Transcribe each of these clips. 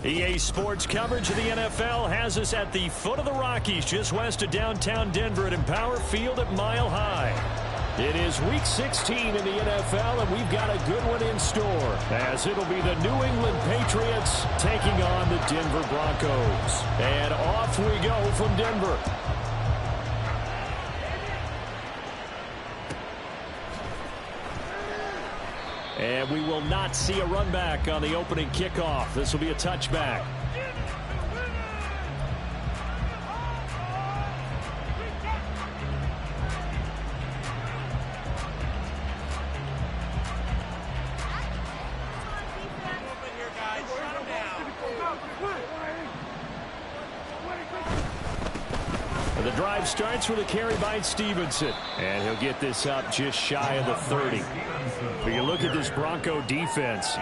EA Sports coverage of the NFL has us at the foot of the Rockies, just west of downtown Denver at Empower Field at Mile High. It is Week 16 in the NFL, and we've got a good one in store, as it'll be the New England Patriots taking on the Denver Broncos. And off we go from Denver. And we will not see a run back on the opening kickoff. This will be a touchback. The drive starts with a carry by Stevenson. And he'll get this up just shy of the 30. But you look at this Bronco defense.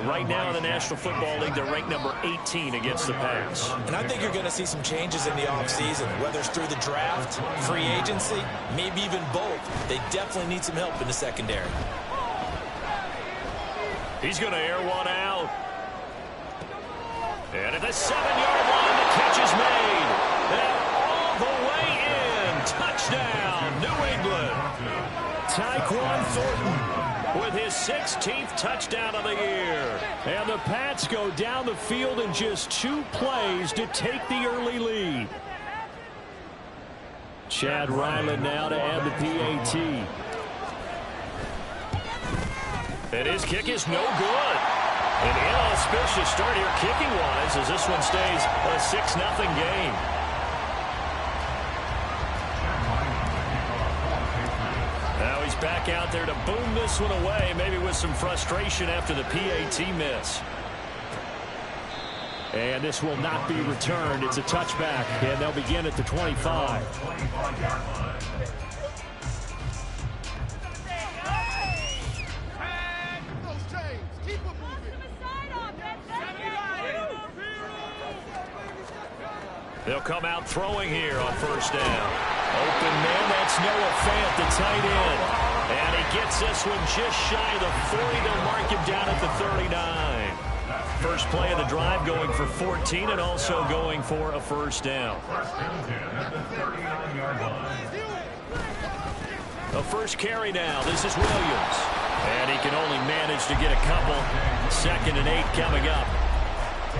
Right now in the National Football League, they're ranked number 18 against the pass. And I think you're going to see some changes in the offseason, whether it's through the draft, free agency, maybe even both. They definitely need some help in the secondary. He's going to air one out. And at the 7-yard line, the catch is made. And all the way in. Touchdown, New England. Tyquan Thornton with his 16th touchdown of the year. And the Pats go down the field in just 2 plays to take the early lead. Chad Ryland now to add the PAT. And his kick is no good. An inauspicious start here kicking-wise as this one stays a 6-0 game. Now he's back out there to boom this one away, maybe with some frustration after the PAT miss. And this will not be returned. It's a touchback, and they'll begin at the 25. They'll come out throwing here on first down. Open man, that's Noah Fant, the tight end. And he gets this one just shy of the 40. They'll mark him down at the 39. First play of the drive going for 14 and also going for a first down. The first carry now. This is Williams. And he can only manage to get a couple. 2nd and 8 coming up.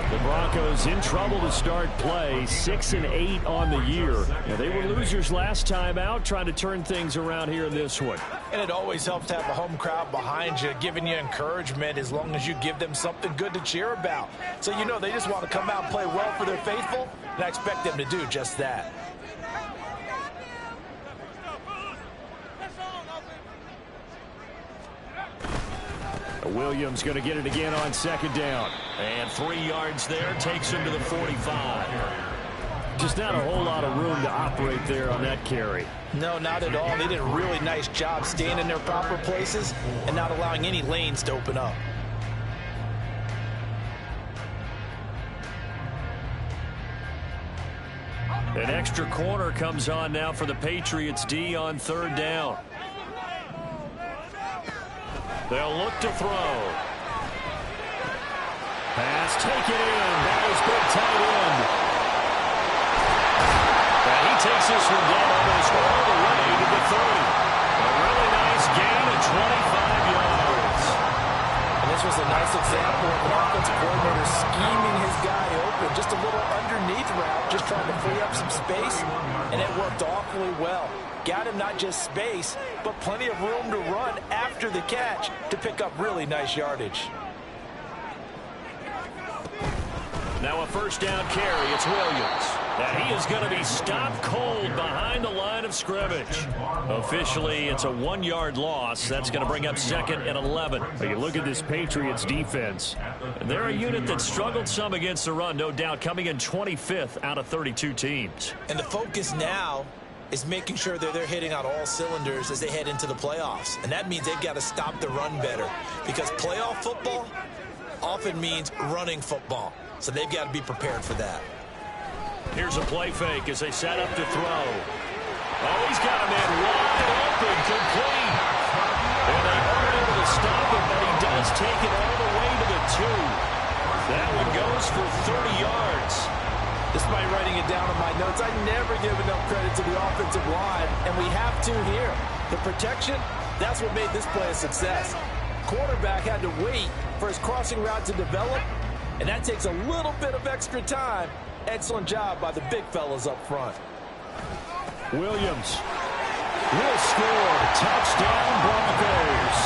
The Broncos in trouble to start play, 6-8 on the year. Now, they were losers last time out, trying to turn things around here in this one. And it always helps to have a home crowd behind you, giving you encouragement as long as you give them something good to cheer about. So you know they just want to come out and play well for their faithful, and I expect them to do just that. Williams going to get it again on 2nd down. And 3 yards there, takes him to the 45. Just not a whole lot of room to operate there on that carry. No, not at all. They did a really nice job staying in their proper places and not allowing any lanes to open up. An extra corner comes on now for the Patriots D on 3rd down. They'll look to throw. Pass taken in. That is big tight end. And he takes this one down almost all the way to the 30. A really nice gain of 25 yards. And this was a nice example of an offensive coordinator scheming his guy open. Just a little underneath route, just trying to free up some space, and it worked awfully well. Got him not just space, but plenty of room to run after the catch to pick up really nice yardage. Now a first down carry. It's Williams. And he is going to be stopped cold behind the line of scrimmage. Officially, it's a 1-yard loss. That's going to bring up 2nd and 11. But you look at this Patriots defense. They're a unit that struggled some against the run, no doubt, coming in 25th out of 32 teams. And the focus now is making sure that they're hitting on all cylinders as they head into the playoffs. And that means they've got to stop the run better, because playoff football often means running football. So they've got to be prepared for that. Here's a play fake as they set up to throw. Oh, he's got a man wide open, complete. And they aren't able to stop him, but he does take it all the way to the 2. That one goes for 30 yards. Despite writing it down in my notes, I never give enough credit to the offensive line, and we have to here. The protection, that's what made this play a success. Quarterback had to wait for his crossing route to develop, and that takes a little bit of extra time. Excellent job by the big fellas up front. Williams will score. Touchdown, Broncos.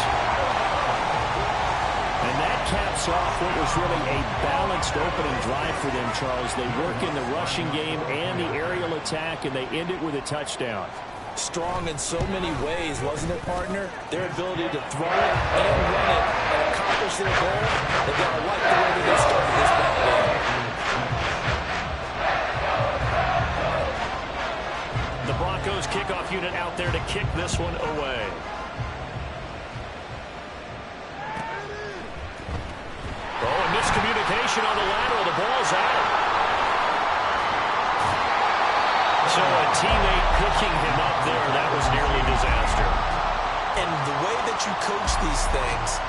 And that caps off what was really a balanced opening drive for them, Charles. They work in the rushing game and the aerial attack, and they end it with a touchdown. Strong in so many ways, wasn't it, partner? Their ability to throw it and run it and accomplish their goal. They've got to like the way that they started this ball game. The Broncos kickoff unit out there to kick this one away. Oh, a miscommunication on the lateral. The ball's out. So a teammate picking him up there, that was nearly a disaster. And the way that you coach these things,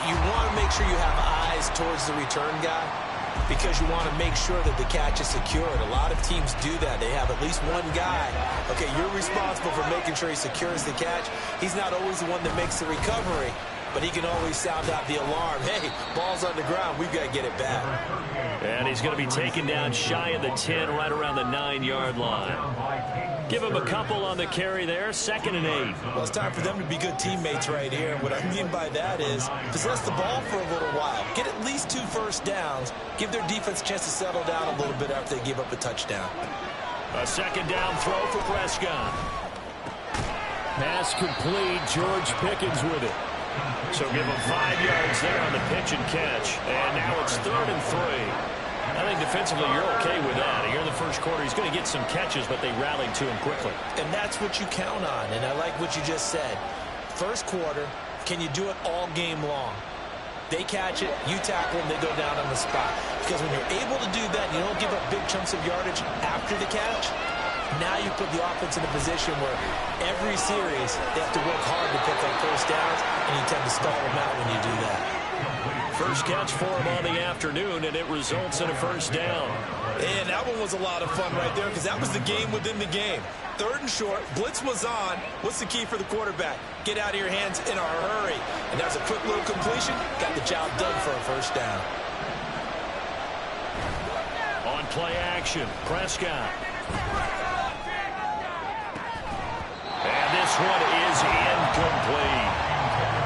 you want to make sure you have eyes towards the return guy because you want to make sure that the catch is secured. A lot of teams do that. They have at least one guy. Okay, you're responsible for making sure he secures the catch. He's not always the one that makes the recovery, but he can always sound out the alarm. Hey, ball's on the ground. We've got to get it back. And he's going to be taken down shy of the 10, right around the 9-yard line. Give him a couple on the carry there, 2nd and 8. Well, it's time for them to be good teammates right here. What I mean by that is possess the ball for a little while. Get at least 2 first downs. Give their defense a chance to settle down a little bit after they give up a touchdown. A 2nd down throw for Prescott. Pass complete. George Pickens with it. So give him 5 yards there on the pitch and catch. And now it's 3rd and 3. I think defensively you're okay with that. Here in the first quarter, he's going to get some catches, but they rallied to him quickly. And that's what you count on, and I like what you just said. First quarter, can you do it all game long? They catch it, you tackle them, they go down on the spot. Because when you're able to do that, you don't give up big chunks of yardage after the catch, now you put the offense in a position where every series they have to work hard to pick up first downs, and you tend to stall them out when you do that. First catch for him on the afternoon, and it results in a first down. And that one was a lot of fun right there because that was the game within the game. 3rd and short, blitz was on. What's the key for the quarterback? Get out of your hands in a hurry. And there's a quick little completion. Got the job done for a first down. On play action, Prescott. And this one is incomplete.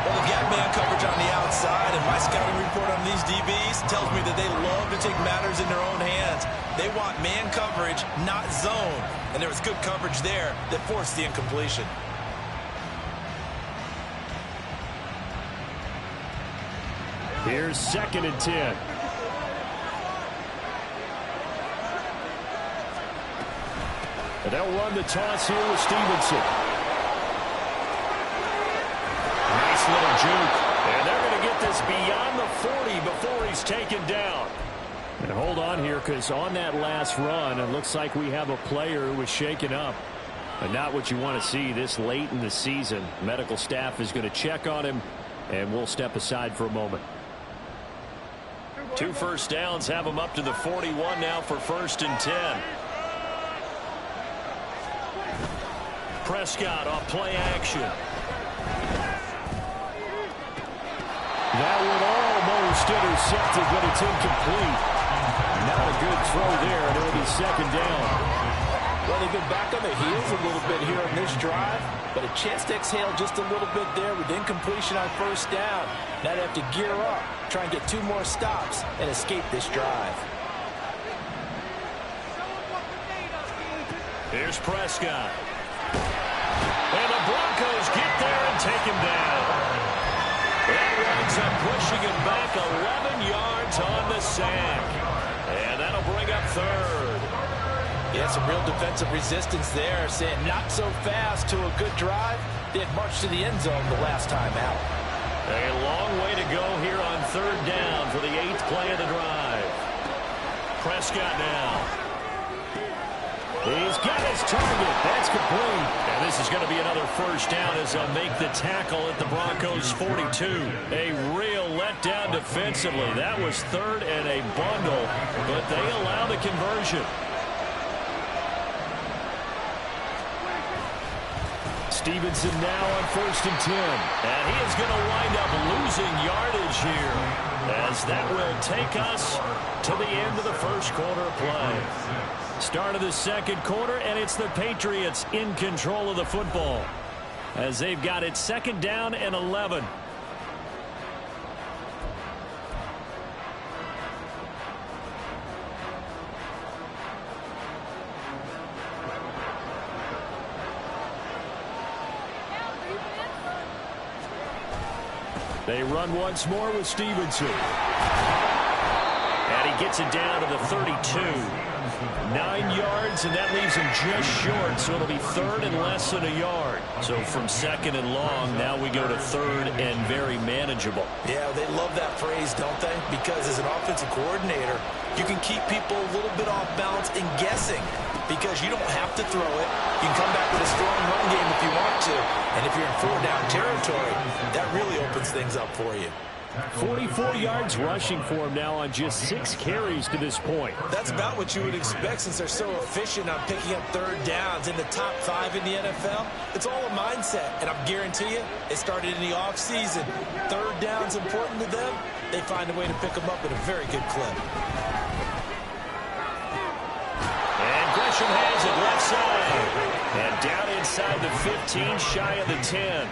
Well, they've got man coverage on the outside, and my scouting report on these DBs tells me that they love to take matters in their own hands. They want man coverage, not zone. And there was good coverage there that forced the incompletion. Here's 2nd and 10. And they'll run the toss here with Stevenson. Nice little juke. And they're going to get this beyond the 40 before he's taken down. And hold on here, because on that last run, it looks like we have a player who was shaken up. And not what you want to see this late in the season. Medical staff is going to check on him, and we'll step aside for a moment. 2 first downs have him up to the 41 now for 1st and 10. Prescott on play action. That one almost intercepted, but it's incomplete. Not a good throw there, and it'll be 2nd down. Well, they've been back on their heels a little bit here on this drive, but a chance to exhale just a little bit there with incompletion on first down. Now they have to gear up, try and get 2 more stops, and escape this drive. Here's Prescott. And the Broncos get there and take him down. That winds up pushing him back 11 yards on the sack. And that'll bring up 3rd. Yeah, some real defensive resistance there, saying not so fast to a good drive. They had marched to the end zone the last time out. A long way to go here on 3rd down for the 8th play of the drive. Prescott now. He's got his target. That's complete. And this this is going to be another first down as they'll make the tackle at the Broncos' 42. A real letdown defensively. That was third and a bundle, but they allow the conversion. Stevenson now on 1st and 10. And he is going to wind up losing yardage here, as that will take us to the end of the first quarter of play. Start of the second quarter, and it's the Patriots in control of the football, as they've got it 2nd down and 11. They run once more with Stevenson. And he gets it down to the 32. 9 yards, and that leaves him just short, so it'll be 3rd and less than a yard. So from 2nd and long, now we go to 3rd and very manageable. Yeah, they love that phrase, don't they? Because as an offensive coordinator, you can keep people a little bit off balance and guessing, because you don't have to throw it. You can come back with a strong run game if you want to. And if you're in 4-down territory, that really opens things up for you. 44 yards rushing for him now on just 6 carries to this point. That's about what you would expect, since they're so efficient on picking up 3rd downs in the top 5 in the NFL. It's all a mindset, and I guarantee you, it started in the offseason. 3rd down's important to them. They find a way to pick them up at a very good clip. And Gresham has it left side. And down inside the 15, shy of the 10.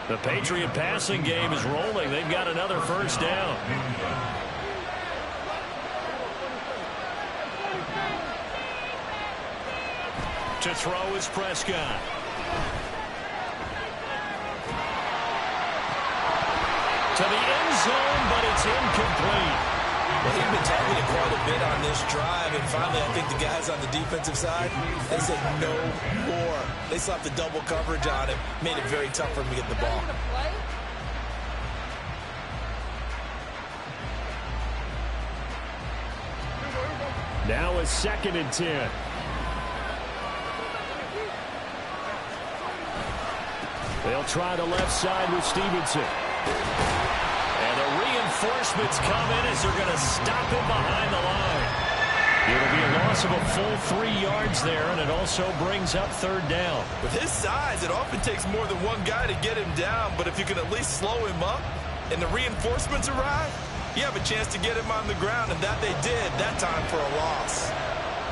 The Patriot passing game is rolling. They've got another first down. To throw is Prescott. To the end zone, but it's incomplete. Well, he's been targeted quite a bit on this drive, and finally I think the guys on the defensive side, they said no more. They slapped the double coverage on him, made it very tough for him to get the ball. Now a 2nd and 10. They'll try the left side with Stevenson. And the reinforcements come in as they're going to stop him behind the line. It'll be a loss of a full 3 yards there, and it also brings up 3rd down. With his size, it often takes more than one guy to get him down, but if you can at least slow him up and the reinforcements arrive, you have a chance to get him on the ground, and that they did that time for a loss.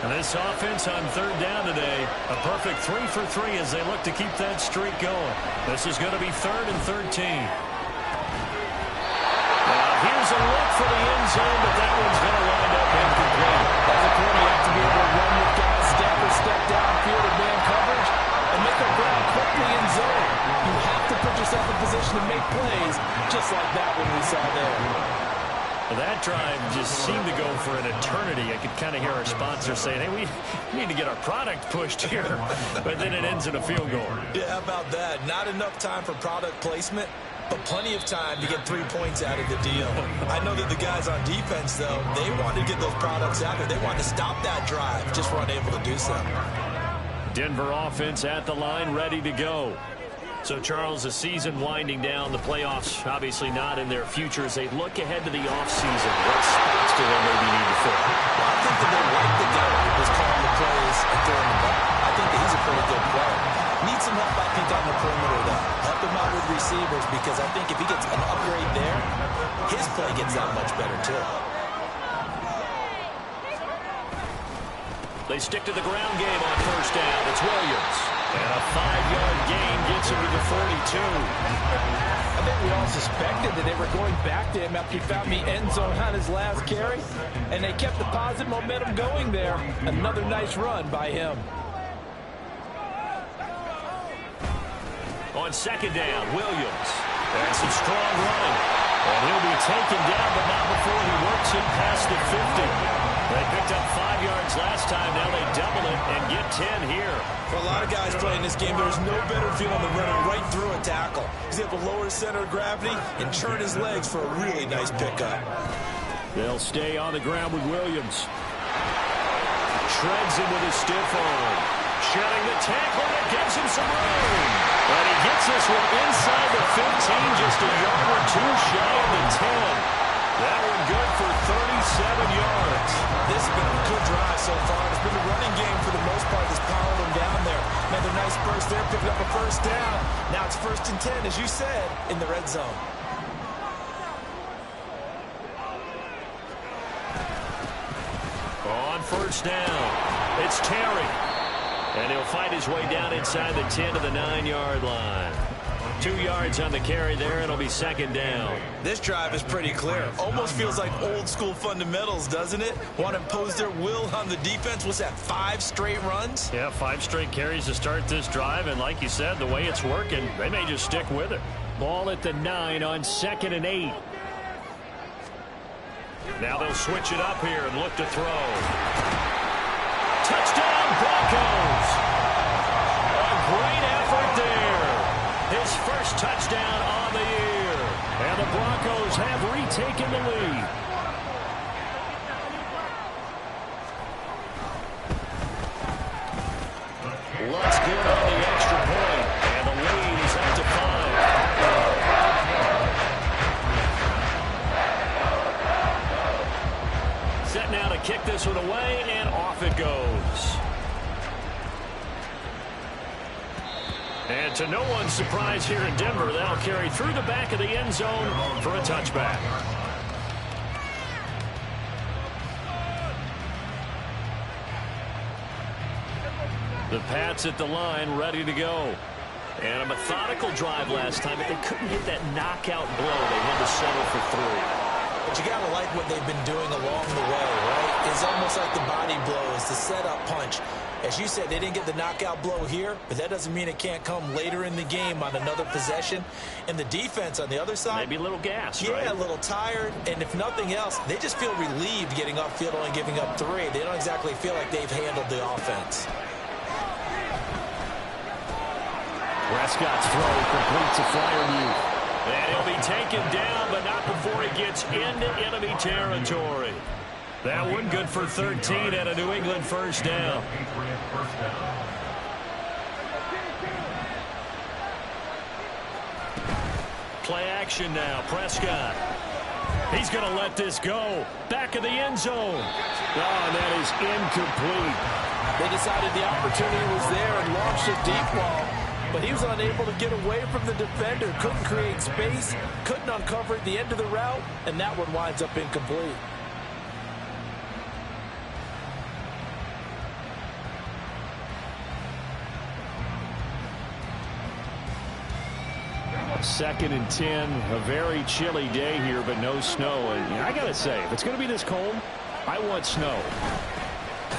And this offense on 3rd down today, a perfect 3 for 3 as they look to keep that streak going. This is going to be 3rd and 13. Here's a look for the end zone, but that one's going to wind up incomplete. As a corner, you have to be able to run with guys, step or step downfield in man coverage, and make up ground quickly in zone. You have to put yourself in position to make plays, just like that one we saw there. Well, that drive just seemed to go for an eternity. I could kind of hear our sponsor saying, hey, we need to get our product pushed here. But then it ends in a field goal. Yeah, how about that? Not enough time for product placement, but plenty of time to get 3 points out of the deal. I know that the guys on defense, though, they wanted to get those products out there. They wanted to stop that drive, just weren't able to do so. Denver offense at the line, ready to go. So, Charles, the season winding down, the playoffs obviously not in their future as they look ahead to the offseason. What spots do they maybe need to fill? Well, I think that they like the guy who's calling the plays and throwing the ball. I think that he's a pretty good player. Needs some help, I think, on the perimeter, though. Help him out with receivers, because I think if he gets an upgrade there, his play gets that much better, too. They stick to the ground game on 1st down. It's Williams. And a 5-yard gain gets him to the 42. I think we all suspected that they were going back to him after he found the end zone on his last carry, and they kept the positive momentum going there. Another nice run by him. On 2nd down, Williams. And some strong running. And he'll be taken down, but not before he works it past the 50. They picked up 5 yards last time. Now they double it and get 10 here. For a lot of guys playing this game, there's no better feeling than running right through a tackle. He's able to lower his center of gravity and churn his legs for a really nice pickup. They'll stay on the ground with Williams. Shreds him with his stiff arm. Shedding the tackle, that gives him some room. Gets this one inside the 15, just a yard or two shy of the 10. That one good for 37 yards. This has been a good drive so far. It's been the running game for the most part that's powered them down there. Another nice burst there, picking up a first down. Now it's 1st and 10, as you said, in the red zone. On first down, it's Terry. And he'll fight his way down inside the 10 to the 9-yard line. 2 yards on the carry there. It'll be 2nd down. This drive is pretty clear. Almost feels like old school fundamentals, doesn't it? Want to impose their will on the defense. What's that, 5 straight runs? Yeah, 5 straight carries to start this drive. And like you said, the way it's working, they may just stick with it. Ball at the 9 on 2nd and 8. Now they'll switch it up here and look to throw. Touchdown, Broncos! A great effort there. His first touchdown on the year. And the Broncos have retaken the lead. Looks good on the extra point. And the lead is up to 5. Set now to kick this one away, and off it goes. And to no one's surprise here in Denver, that'll carry through the back of the end zone for a touchback. The Pats at the line, ready to go. And a methodical drive last time, but they couldn't get that knockout blow. They had to settle for 3. But you got to like what they've been doing along the way, right? It's almost like the body blows, the setup punch. As you said, they didn't get the knockout blow here, but that doesn't mean it can't come later in the game on another possession. And the defense on the other side, maybe a little gassed, yeah, right? a little tired. And if nothing else, they just feel relieved getting upfield only giving up 3. They don't exactly feel like they've handled the offense. Prescott's throw completes a Freiermuth. And he'll be taken down, but not before he gets into enemy territory. That one good for 13 at a New England first down. Play action now. Prescott. He's going to let this go. Back of the end zone. Oh, and that is incomplete. They decided the opportunity was there and launched a deep ball. But he was unable to get away from the defender. Couldn't create space. Couldn't uncover at the end of the route. And that one winds up incomplete. Second and 10. A very chilly day here, but no snow. And I got to say, if it's going to be this cold, I want snow.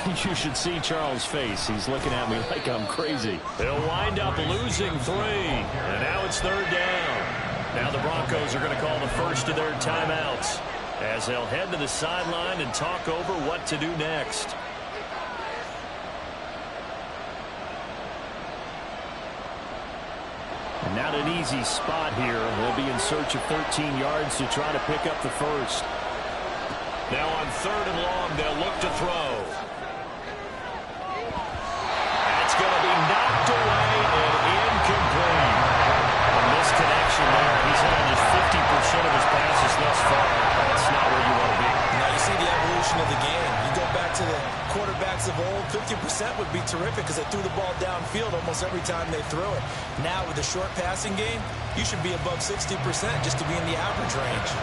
You should see Charles' face. He's looking at me like I'm crazy. They'll wind up losing 3. And now it's 3rd down. Now the Broncos are going to call the first of their timeouts as they'll head to the sideline and talk over what to do next. And not an easy spot here. They'll be in search of 13 yards to try to pick up the first. Now on 3rd and long, they'll look to throw. It's going to be knocked away and incomplete. And this connection there, he's had just 50% of his passes thus far. That's not where you want to be. Now you see the evolution of the game. You go back to the quarterbacks of old, 50% would be terrific because they threw the ball downfield almost every time they threw it. Now with the short passing game, you should be above 60% just to be in the average range.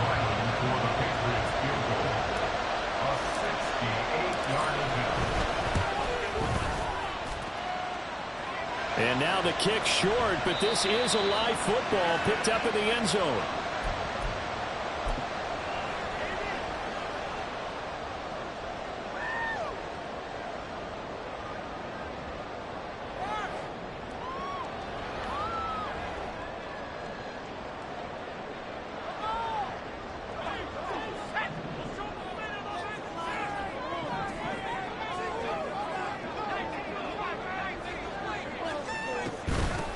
And now the kick short, but this is a live football picked up in the end zone.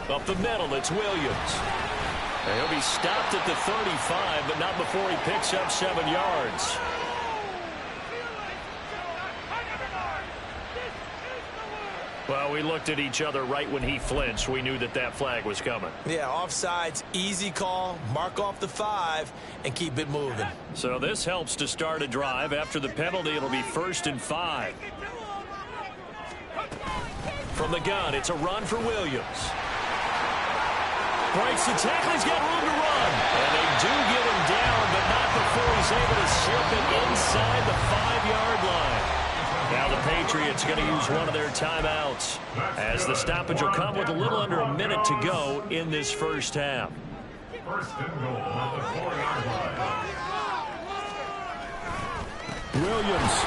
Up the middle, it's Williams. And he'll be stopped at the 35, but not before he picks up 7 yards. Well, we looked at each other right when he flinched. We knew that that flag was coming. Yeah, offsides, easy call, mark off the 5, and keep it moving. So this helps to start a drive. After the penalty, it'll be 1st and 5. From the gun, it's a run for Williams. Breaks the tackle, he's got room to run. And they do get him down, but not before he's able to slip it inside the 5-yard line. Now the Patriots going to use one of their timeouts, as the stoppage will come with a little under a minute to go in this first half. 1st and goal at the 4-yard line. Williams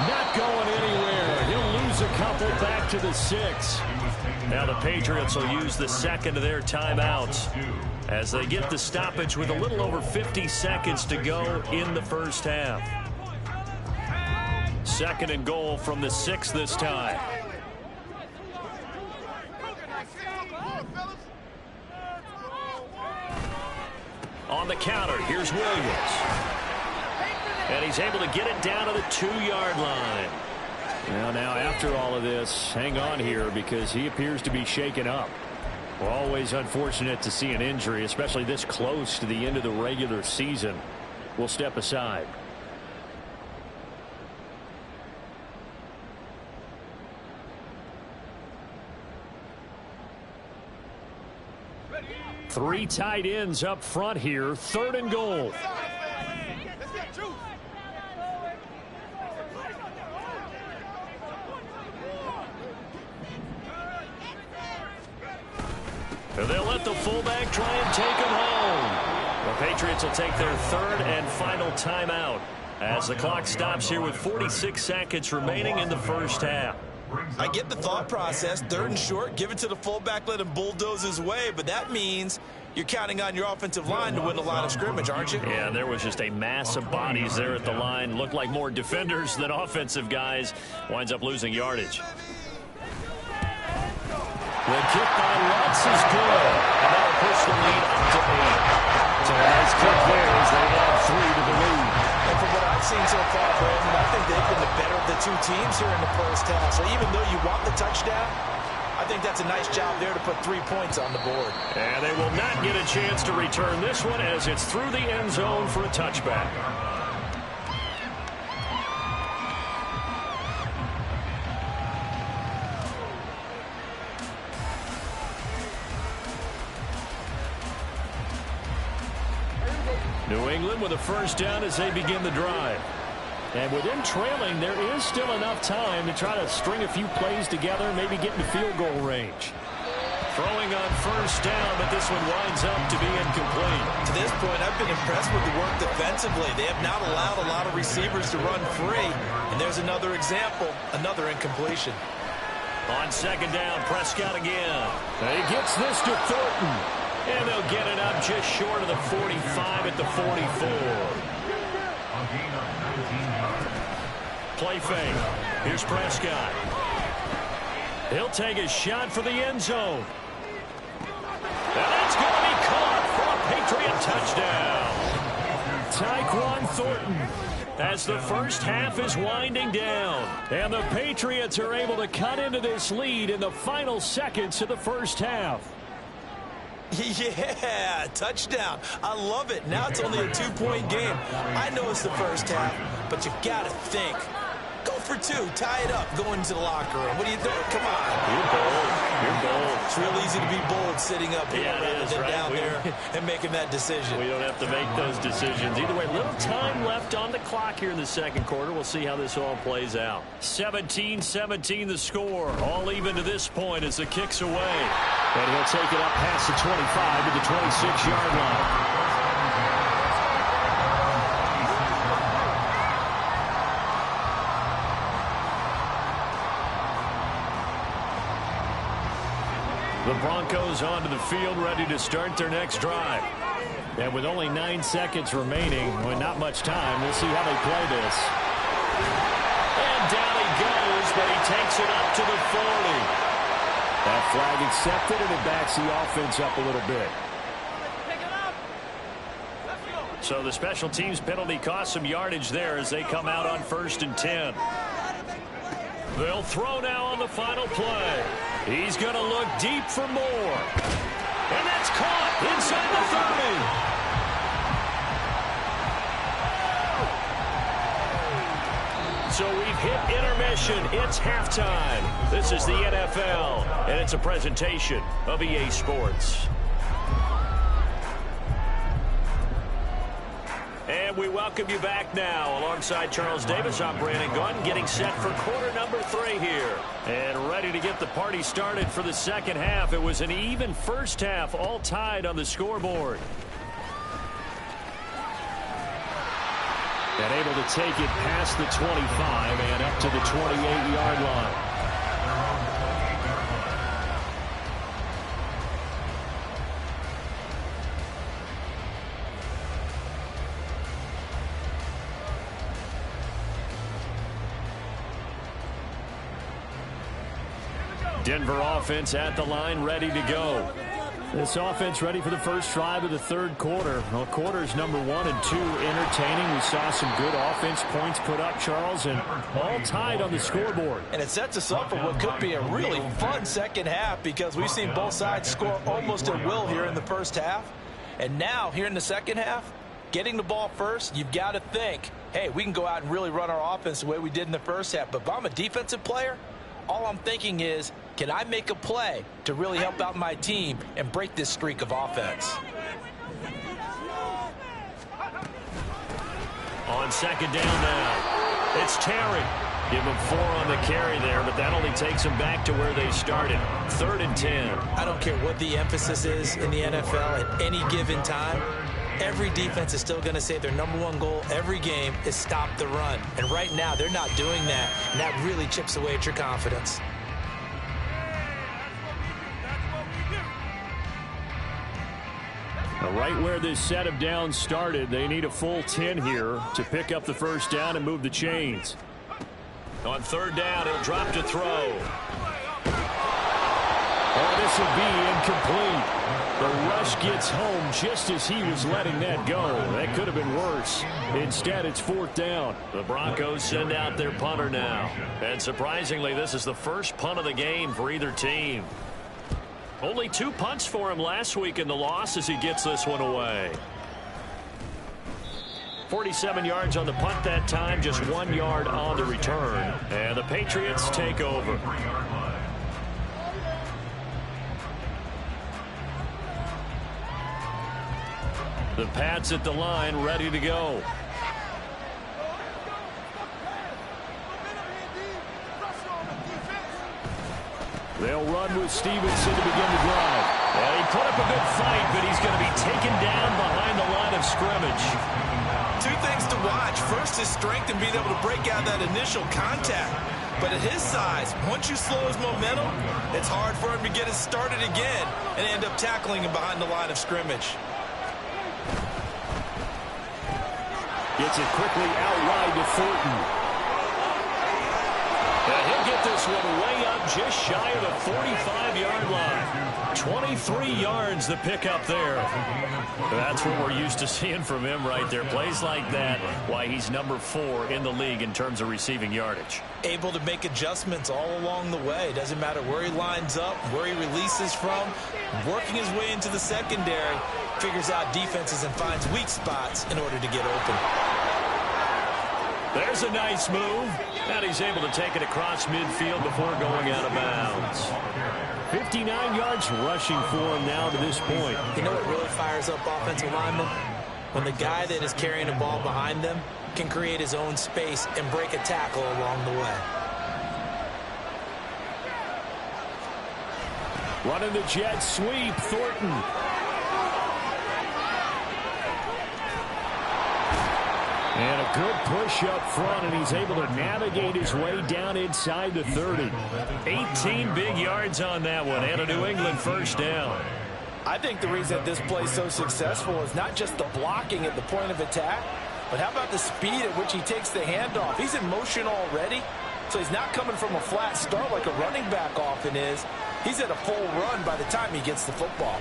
not going anywhere. He'll lose a couple back to the 6. Now the Patriots will use the second of their timeouts as they get the stoppage with a little over 50 seconds to go in the first half. 2nd and goal from the 6 this time. On the counter, here's Williams. And he's able to get it down to the 2-yard line. Now after all of this, hang on here because he appears to be shaken up. Well, always unfortunate to see an injury, especially this close to the end of the regular season. We'll step aside. Three tight ends up front here. 3rd and goal. They'll let the fullback try and take him home. The Patriots will take their 3rd and final timeout as the clock stops here with 46 seconds remaining in the first half. I get the thought process. 3rd and short, give it to the fullback, let him bulldoze his way, but that means you're counting on your offensive line to win the line of scrimmage, aren't you? Yeah, there was just a mass of bodies there at the line. Looked like more defenders than offensive guys. Winds up losing yardage. The kick by Lutz is good. And that'll push the lead up to 8. So a nice kick there as they add 3 to the lead. And from what I've seen so far, Brandon, I think they've been the better of the 2 teams here in the first half. So even though you want the touchdown, I think that's a nice job there to put 3 points on the board. And they will not get a chance to return this one as it's through the end zone for a touchback. New England with a first down as they begin the drive. And with them trailing, there is still enough time to try to string a few plays together, maybe get into field goal range. Throwing on first down, but this one winds up to be incomplete. To this point, I've been impressed with the work defensively. They have not allowed a lot of receivers to run free. And there's another example, another incompletion. On 2nd down, Prescott again. He gets this to Thornton. And they'll get it up just short of the 45 at the 44. Play fake. Here's Prescott. He'll take a shot for the end zone. And that's going to be caught for a Patriot touchdown. Tyquan Thornton as the first half is winding down. And the Patriots are able to cut into this lead in the final seconds of the first half. Yeah, touchdown. I love it. Now it's only a 2-point game. I know it's the first half, but you've got to think. Go for 2. Tie it up. Go into the locker room. What are you doing? Come on. You're bold. You're bold. It's real easy to be bold sitting up here rather than right. down there and making that decision. We don't have to make those decisions. Either way, little time left on the clock here in the second quarter. We'll see how this all plays out. 17-17 the score. All even to this point as the kick's away. And he'll take it up past the 25 to the 26-yard line. The Broncos onto the field, ready to start their next drive. And with only 9 seconds remaining, well, not much time, we'll see how they play this. And down he goes, but he takes it up to the 40. That flag accepted, and it backs the offense up a little bit. So the special teams penalty cost some yardage there as they come out on 1st and 10. They'll throw now on the final play. He's going to look deep for more. And that's caught inside the 30. So we've hit intermission. It's halftime. This is the NFL, and it's a presentation of EA Sports. And we welcome you back now. Alongside Charles Davis, I'm Brandon Gaudin, getting set for quarter number 3 here. And ready to get the party started for the second half. It was an even first half, all tied on the scoreboard. And able to take it past the 25 and up to the 28-yard line. Denver offense at the line, ready to go. This offense ready for the first drive of the third quarter. Well, quarters number 1 and 2 entertaining. We saw some good offense points put up, Charles, and all tied on the scoreboard. And it sets us up for what could be a really fun second half because we've seen both sides score almost at will here in the first half. And now, here in the second half, getting the ball first, you've got to think, hey, we can go out and really run our offense the way we did in the first half. But if I'm a defensive player, all I'm thinking is, can I make a play to really help out my team and break this streak of offense? On second down now, it's Terry. Give him 4 on the carry there, but that only takes them back to where they started. 3rd and 10. I don't care what the emphasis is in the NFL at any given time. Every defense is still going to say their number 1 goal every game is stop the run. And right now, they're not doing that, and that really chips away at your confidence. Right where this set of downs started, they need a full 10 here to pick up the first down and move the chains. On 3rd down, he'll drop to throw. Oh, this will be incomplete. The rush gets home just as he was letting that go. That could have been worse. Instead, it's 4th down. The Broncos send out their punter now. And surprisingly, this is the first punt of the game for either team. Only 2 punts for him last week in the loss as he gets this one away. 47 yards on the punt that time, just 1 yard on the return. And the Patriots take over. The Pats at the line, ready to go. They'll run with Stevenson to begin the drive. And he put up a good fight, but he's going to be taken down behind the line of scrimmage. 2 things to watch. First, his strength and being able to break out that initial contact. But at his size, once you slow his momentum, it's hard for him to get it started again and end up tackling him behind the line of scrimmage. Gets it quickly out wide to Thornton. And he'll get this one way up just shy of the 45-yard line. 23 yards the pickup there. That's what we're used to seeing from him right there. Plays like that, why he's number 4 in the league in terms of receiving yardage. Able to make adjustments all along the way. Doesn't matter where he lines up, where he releases from. Working his way into the secondary, figures out defenses and finds weak spots in order to get open. There's a nice move. And he's able to take it across midfield before going out of bounds. 59 yards rushing for him now to this point. You know what really fires up offensive linemen? When the guy that is carrying the ball behind them can create his own space and break a tackle along the way. Running the jet sweep, Thornton. And a good push up front, and he's able to navigate his way down inside the 30. 18 big yards on that one, and a New England first down. I think the reason this play is so successful is not just the blocking at the point of attack, but how about the speed at which he takes the handoff? He's in motion already, so he's not coming from a flat start like a running back often is. He's at a full run by the time he gets the football.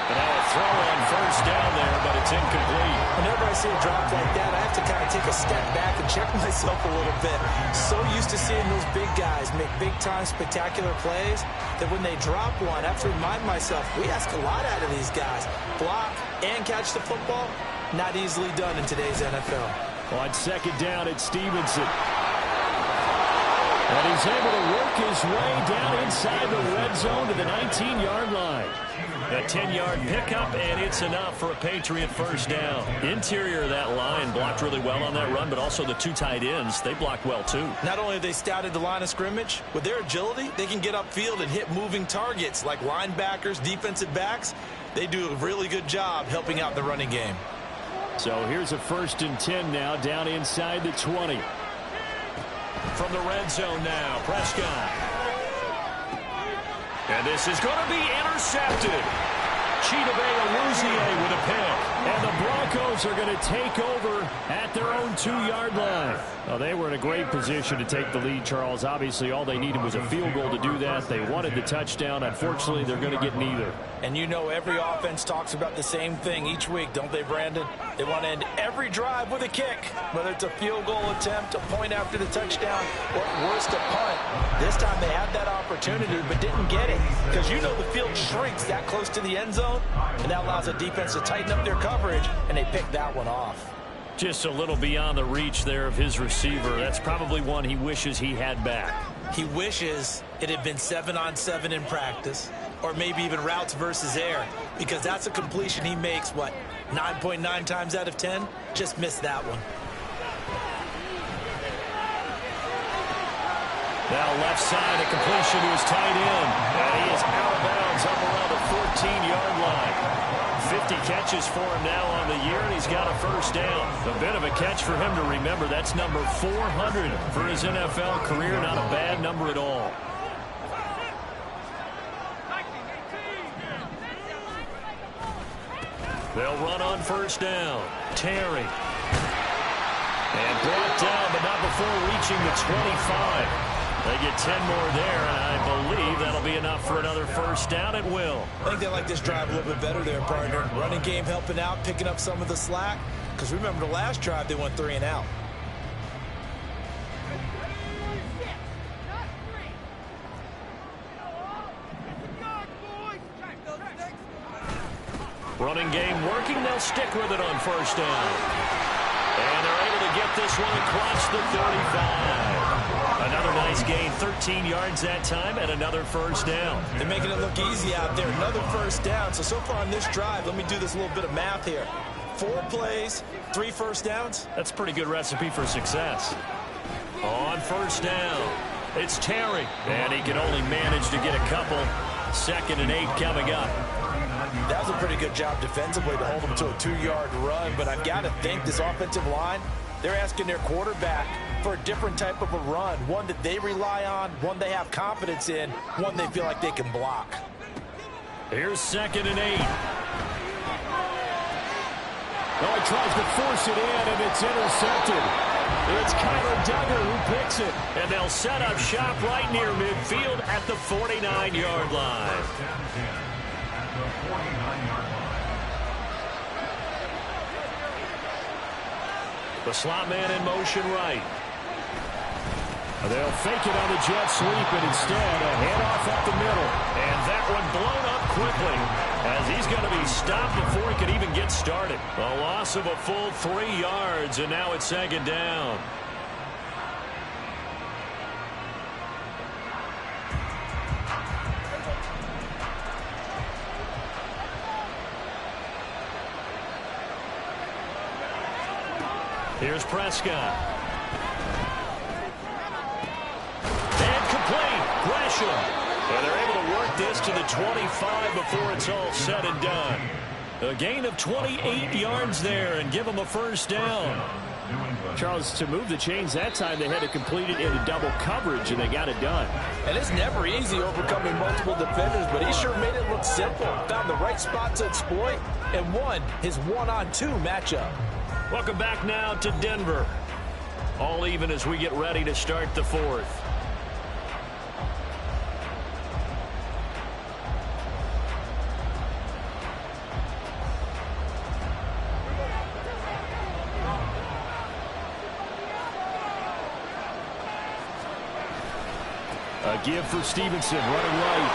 And now a throw on first down there, but It's incomplete. Whenever I see a drop like that, I have to kind of take a step back and check myself a little bit. So used to seeing those big guys make big-time spectacular plays that when they drop one, I have to remind myself, we ask a lot out of these guys. Block and catch the football, not easily done in today's NFL. On second down, it's Stevenson. And he's able to work his way down inside the red zone to the 19-yard line. A 10-yard pickup, and it's enough for a Patriot first down. Interior of that line blocked really well on that run, but also the two tight ends, they blocked well too. Not only have they scouted the line of scrimmage, with their agility, they can get upfield and hit moving targets like linebackers, defensive backs. They do a really good job helping out the running game. So here's a 1st and 10 now, down inside the 20. From the red zone now, Prescott. And this is going to be intercepted. Chidobe Awuzie with a pick. And the Broncos are going to take over at their own 2-yard line. Well, they were in a great position to take the lead, Charles. Obviously, all they needed was a field goal to do that. They wanted the touchdown. Unfortunately, they're going to get neither. And you know every offense talks about the same thing each week, don't they, Brandon? They want to end every drive with a kick, whether it's a field goal attempt, a point after the touchdown, or at worst, a punt. This time they had that opportunity but didn't get it because you know the field shrinks that close to the end zone, and that allows the defense to tighten up their coverage, and they picked that one off. Just a little beyond the reach there of his receiver. That's probably one he wishes he had back. He wishes it had been 7-on-7 in practice, or maybe even routes versus air, because that's a completion he makes, what, 9.9 times out of 10? Just missed that one. Now left side, a completion to his tight end. And he is out of bounds up around the 14-yard line. 50 catches for him now on the year, and he's got a first down. A bit of a catch for him to remember. That's number 400 for his NFL career. Not a bad number at all. They'll run on first down. Terry. And brought down, but not before reaching the 25. They get 10 more there, and I believe that'll be enough for another first down at will. I think they like this drive a little bit better there, partner. Running game helping out, picking up some of the slack. Because remember the last drive, they went 3 and out. Running game working. They'll stick with it on first down. And they're able to get this one across the 35. Another nice gain, 13 yards that time, and another first down. They're making it look easy out there. Another first down. So far on this drive, let me do this little bit of math here. 4 plays, 3 first downs. That's a pretty good recipe for success. On first down, it's Terry. And he can only manage to get a couple. 2nd and 8 coming up. That was a pretty good job defensively to hold them to a 2-yard run, but I've got to think this offensive line, they're asking their quarterback for a different type of a run, one that they rely on, one they have confidence in, one they feel like they can block. Here's 2nd and 8. Oh, he tries to force it in, and it's intercepted. It's Kyler Duggar who picks it. And they'll set up shop right near midfield at the 49-yard line. The slot man in motion right. They'll fake it on the jet sweep, and instead a handoff up the middle. And that one blown up quickly as he's going to be stopped before he can even get started. A loss of a full 3 yards, and now it's 2nd down. Here's Prescott. And complete. Gresham. And they're able to work this to the 25 before it's all said and done. A gain of 28 yards there and give them a first down. Charles, to move the chains that time, they had to complete it into double coverage, and they got it done. And it's never easy overcoming multiple defenders, but he sure made it look simple. Found the right spot to exploit and won his 1-on-2 matchup. Welcome back now to Denver. All even as we get ready to start the 4th. A give for Stevenson, running right.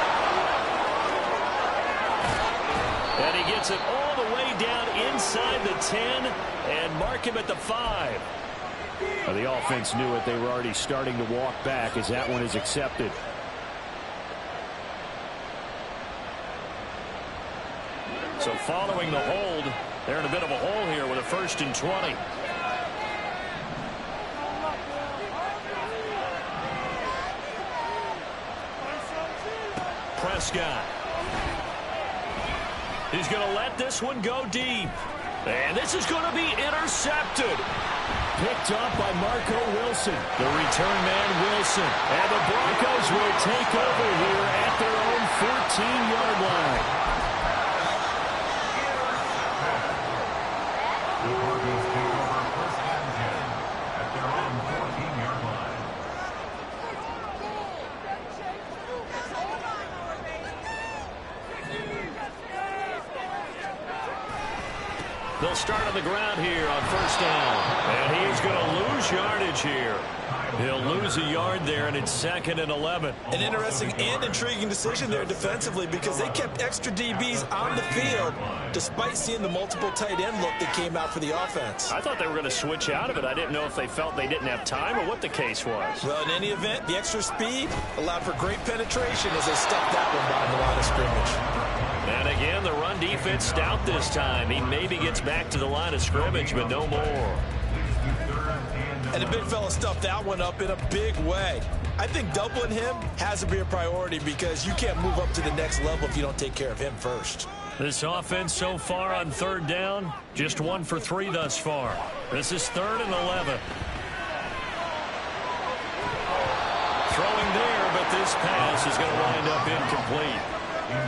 And he gets it all the way down inside the 10 and mark him at the 5. Well, the offense knew it. They were already starting to walk back as that one is accepted. So following the hold, they're in a bit of a hole here with a 1st and 20. Prescott. He's going to let this one go deep. And this is going to be intercepted. Picked up by Marco Wilson. The return man, Wilson. And the Broncos will take over here at their own 14-yard line. The Broncos take over 1st and 10 at their own 14-yard line. They'll start on the ground here on 1st down. And he's going to lose yardage here. He'll lose a yard there, and it's 2nd and 11. An interesting and intriguing decision there defensively because they kept extra DBs on the field despite seeing the multiple tight end look that came out for the offense. I thought they were going to switch out of it. I didn't know if they felt they didn't have time or what the case was. Well, in any event, the extra speed allowed for great penetration as they stuffed that one behind the line of scrimmage. And again, the run defense stout this time. He maybe gets back to the line of scrimmage, but no more. And the big fella stuffed that one up in a big way. I think doubling him has to be a priority because you can't move up to the next level if you don't take care of him first. This offense so far on 3rd down, just 1 for 3 thus far. This is 3rd and 11. Throwing there, but this pass is going to wind up incomplete.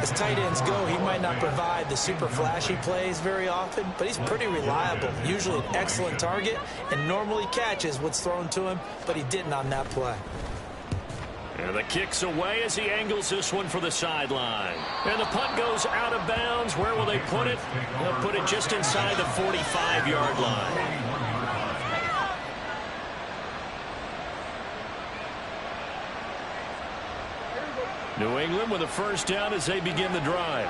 As tight ends go, he might not provide the super flashy plays very often, but he's pretty reliable. Usually an excellent target and normally catches what's thrown to him, but he didn't on that play. And the kick's away as he angles this one for the sideline. And the punt goes out of bounds. Where will they put it? They'll put it just inside the 45-yard line. New England with a 1st down as they begin the drive.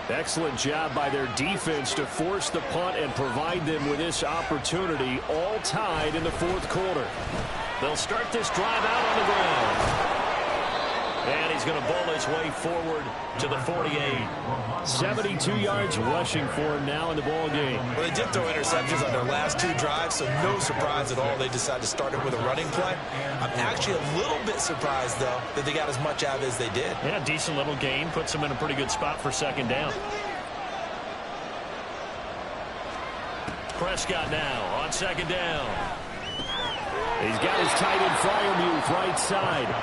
Excellent job by their defense to force the punt and provide them with this opportunity, all tied in the 4th quarter. They'll start this drive out on the ground. And he's going to bowl his way forward to the 48. 72 yards rushing for him now in the ball game. Well, they did throw interceptions on their last 2 drives, so no surprise at all they decided to start it with a running play. I'm actually a little bit surprised, though, that they got as much out of it as they did. Yeah, decent little gain. Puts them in a pretty good spot for 2nd down. Prescott now on 2nd down. He's got his tight end Freiermuth right side.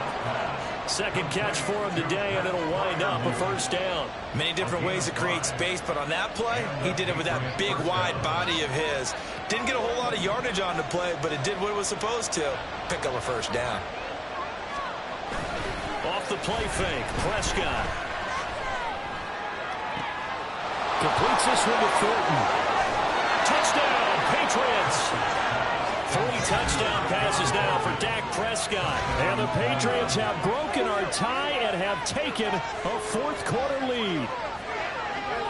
2nd catch for him today, and it'll wind up a 1st down. Many different ways to create space, but on that play, he did it with that big, wide body of his. Didn't get a whole lot of yardage on the play, but it did what it was supposed to. Pick up a 1st down. Off the play fake, Prescott. Completes this one to Thornton. Touchdown, Patriots! 3 touchdown passes now for Dak Prescott. And the Patriots have broken our tie and have taken a 4th quarter lead.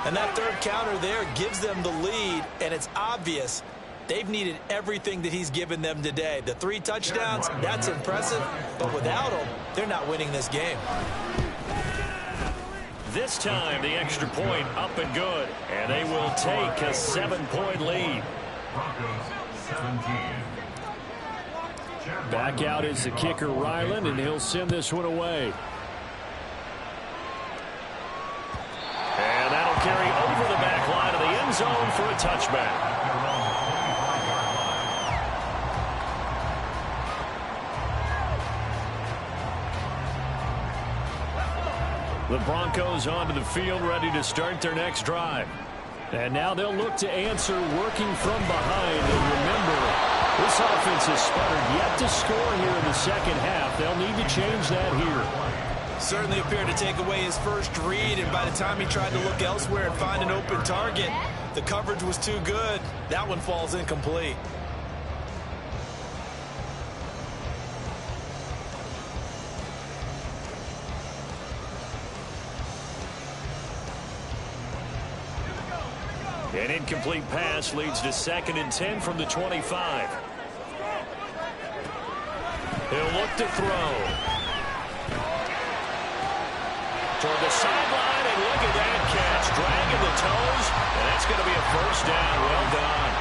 And that 3rd counter there gives them the lead, and it's obvious they've needed everything that he's given them today. The 3 touchdowns, that's impressive, but without him, they're not winning this game. This time, the extra point up and good, and they will take a 7-point lead. Broncos 17. Back out is the kicker, Ryland, and he'll send this one away. And that'll carry over the back line of the end zone for a touchback. The Broncos onto the field, ready to start their next drive. And now they'll look to answer working from behind. And remember, this offense has sputtered yet to score here in the 2nd half. They'll need to change that here. Certainly appeared to take away his first read, and by the time he tried to look elsewhere and find an open target, the coverage was too good. That one falls incomplete. An incomplete pass leads to 2nd and 10 from the 25. He'll look to throw. Toward the sideline, and look at that catch. Dragging the toes, and that's going to be a first down. Well done.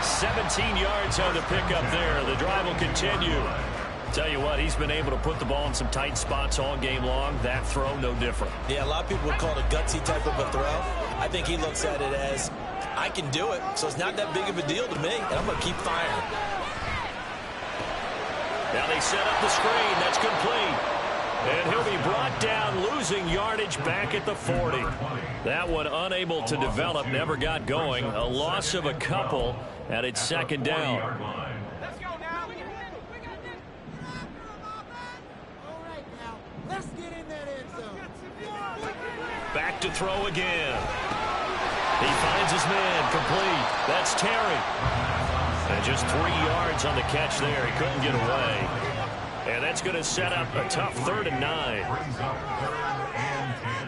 17 yards on the pickup there. The drive will continue. Tell you what, he's been able to put the ball in some tight spots all game long. That throw, no different. Yeah, a lot of people would call it a gutsy type of a throw. I think he looks at it as, I can do it, so it's not that big of a deal to me, and I'm going to keep firing. Now they set up the screen. That's complete. And he'll be brought down, losing yardage back at the 40. That one unable to develop, never got going. A loss of a couple, and it's 2nd down. Let's go now. All right now, let's get in that end zone. Back to throw again. He finds his man, complete. That's Terry. And just 3 yards on the catch there. He couldn't get away. And that's going to set up a tough 3rd and 9. Brings up 3rd and 10.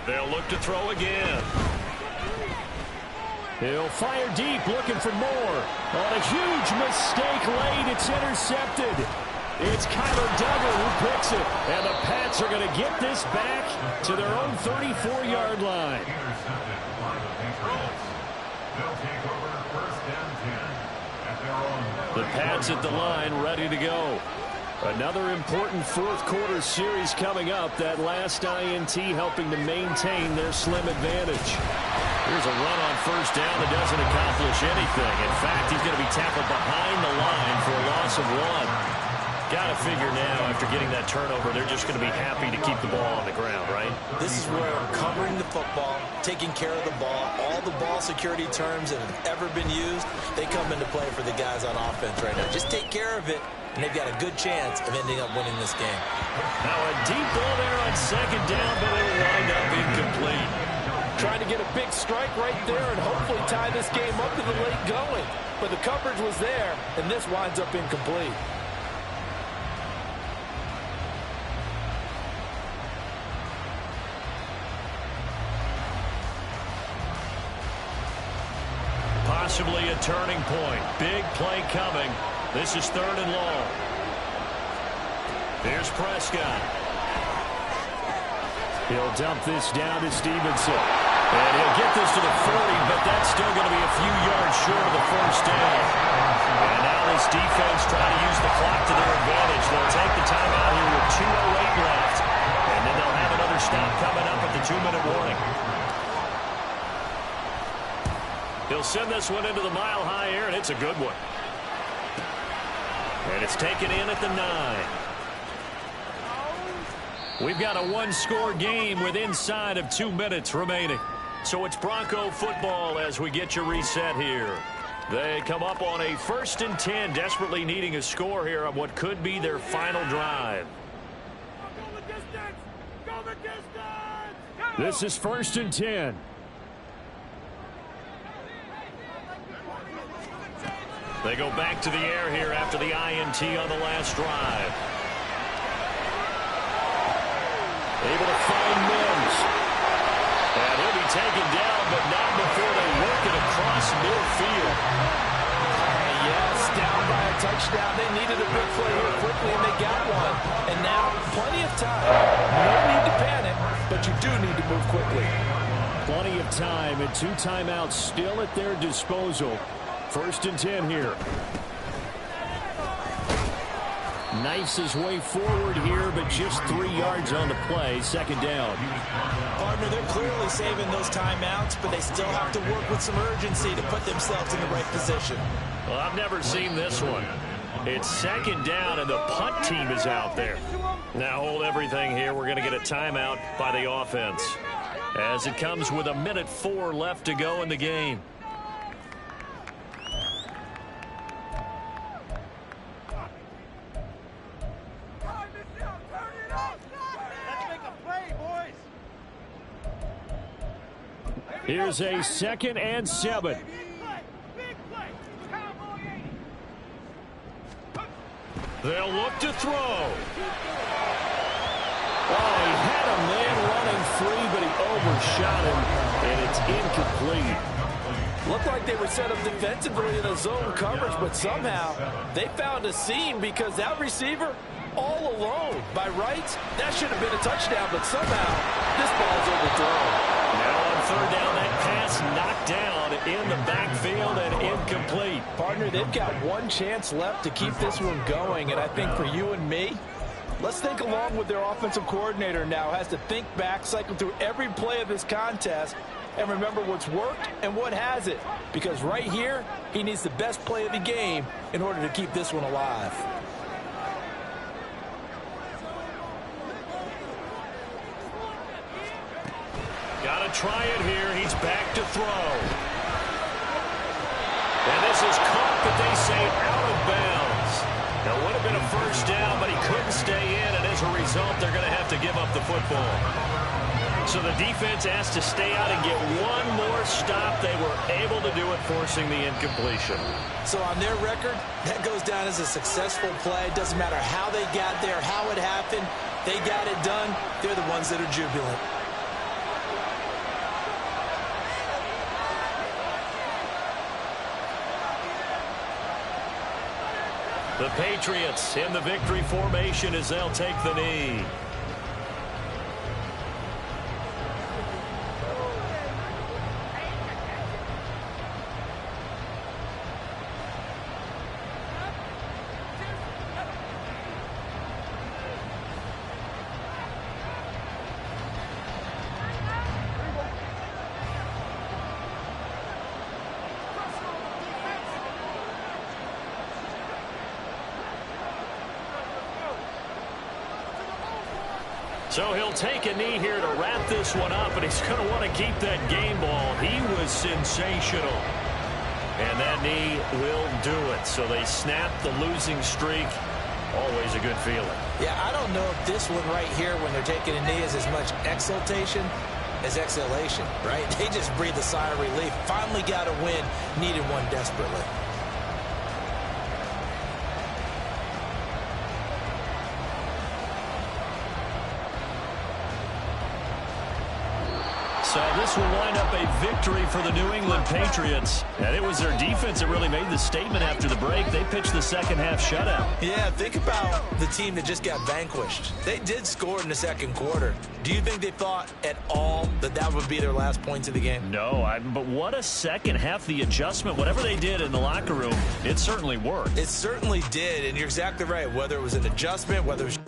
They'll look to throw again. He'll fire deep, looking for more. On a huge mistake late, it's intercepted. It's Kyler Duggar who picks it. And the Pats are going to get this back to their own 34-yard line. Intercepted by the Patriots. They'll take over 1st and 10 at their own. The Pats at the line, ready to go. Another important 4th quarter series coming up. That last INT helping to maintain their slim advantage. Here's a run on 1st down that doesn't accomplish anything. In fact, he's going to be tackled behind the line for a loss of 1. Got to figure now, after getting that turnover, they're just going to be happy to keep the ball on the ground, right? This is where covering the football, taking care of the ball, all the ball security terms that have ever been used, they come into play for the guys on offense right now. Just take care of it, and they've got a good chance of ending up winning this game. Now a deep ball there on 2nd down, but it'll wind up incomplete. Trying to get a big strike right there and hopefully tie this game up to the late going. But the coverage was there, and this winds up incomplete. Possibly a turning point. Big play coming. This is 3rd and long. Here's Prescott. He'll dump this down to Stevenson. And he'll get this to the 40, but that's still going to be a few yards short of the 1st down. And now this defense trying to use the clock to their advantage. They'll take the timeout here with 2:08 left. And then they'll have another stop coming up at the 2-minute warning. He'll send this one into the mile-high air, and it's a good one. And it's taken in at the 9. We've got a 1-score game with inside of 2 minutes remaining. So it's Bronco football as we get you reset here. They come up on a 1st and 10, desperately needing a score here on what could be their final drive. This is 1st and 10. They go back to the air here after the INT on the last drive. Able to find Mims. And he'll be taken down, but not before they work it across midfield. Yes, down by a touchdown. They needed a big play here quickly, and they got one. And now, plenty of time. No need to panic, but you do need to move quickly. Plenty of time, and 2 timeouts still at their disposal. 1st and 10 here. Knifes his way forward here, but just 3 yards on the play. 2nd down. Partner, they're clearly saving those timeouts, but they still have to work with some urgency to put themselves in the right position. Well, I've never seen this one. It's 2nd down, and the punt team is out there. Now hold everything here. We're going to get a timeout by the offense, as it comes with 1:04 left to go in the game. Here's a 2nd and 7. They'll look to throw. Oh, he had a man running free, but he overshot him, and it's incomplete. Looked like they were set up defensively in a zone coverage, but somehow they found a seam because that receiver all alone. By rights, that should have been a touchdown, but somehow this ball's overthrown. Now on third down, that pass knocked down in the backfield and incomplete. Partner, they've got one chance left to keep this one going, and I think for you and me, let's think along with their offensive coordinator now. Has to think back, cycle through every play of this contest, and remember what's worked and what hasn't. Because right here, he needs the best play of the game in order to keep this one alive. Got to try it here. He's back to throw. And this is caught, but they say out of bounds. Now, it would have been a first down, but he couldn't stay in, and as a result, they're going to have to give up the football. So the defense asked to stay out and get one more stop. They were able to do it, forcing the incompletion. So on their record, that goes down as a successful play. Doesn't matter how they got there, how it happened. They got it done. They're the ones that are jubilant. The Patriots in the victory formation as they'll take the knee. So he'll take a knee here to wrap this one up, and he's going to want to keep that game ball. He was sensational. And that knee will do it. So they snap the losing streak. Always a good feeling. Yeah, I don't know if this one right here, when they're taking a knee, is as much exultation as exhalation, right? They just breathe a sigh of relief. Finally got a win. Needed one desperately. So this will wind up a victory for the New England Patriots. And it was their defense that really made the statement after the break. They pitched the second half shutout. Yeah, think about the team that just got vanquished. They did score in the second quarter. Do you think they thought at all that that would be their last points of the game? No, but what a second half. The adjustment, whatever they did in the locker room, it certainly worked. It certainly did, and you're exactly right. Whether it was an adjustment, whether it was